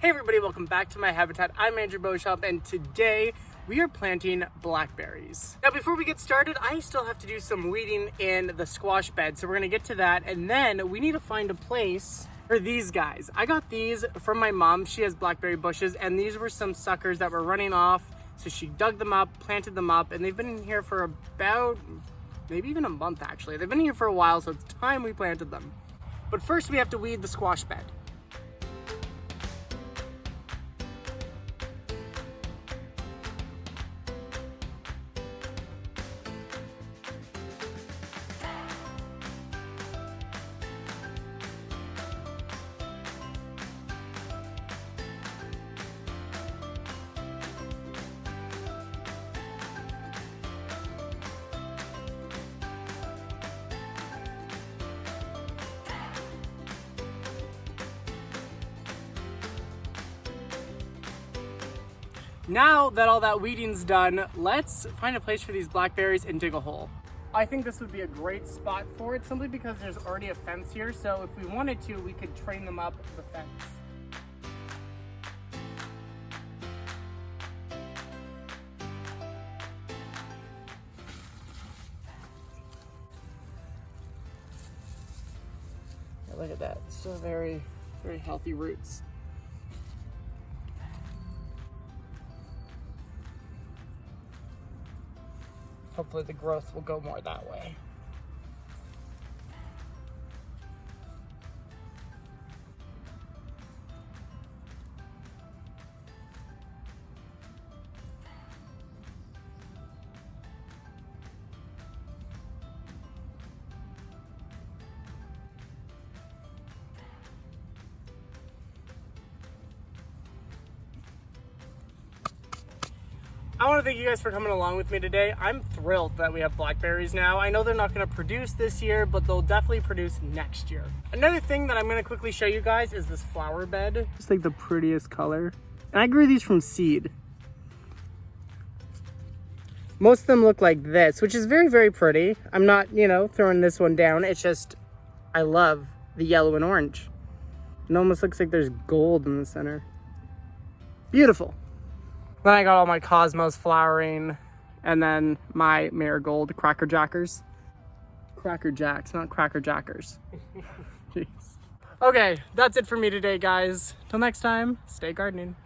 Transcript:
Hey everybody, welcome back to my habitat. I'm Andrew Beauchamp, and today we are planting blackberries. Now before we get started, I still have to do some weeding in the squash bed, so we're gonna get to that, and then we need to find a place for these guys. I got these from my mom. She has blackberry bushes, and these were some suckers that were running off, so she dug them up, planted them up, and they've been in here for about maybe even a month actually. They've been here for a while, so it's time we planted them. But first we have to weed the squash bed. Now that all that weeding's done, let's find a place for these blackberries and dig a hole. I think this would be a great spot for it simply because there's already a fence here, so if we wanted to, we could train them up the fence. Look at that, still very, very healthy roots. Hopefully the growth will go more that way. I want to thank you guys for coming along with me today. I'm thrilled that we have blackberries now. I know they're not going to produce this year, but they'll definitely produce next year. Another thing that I'm going to quickly show you guys is this flower bed. It's like the prettiest color. And I grew these from seed. Most of them look like this, which is very, very pretty. I'm not, throwing this one down. It's just, I love the yellow and orange. It almost looks like there's gold in the center. Beautiful. Then I got all my cosmos flowering, and then my marigold cracker jackers. Cracker jacks, not cracker jackers. Jeez. Okay, that's it for me today, guys. Till next time, stay gardening.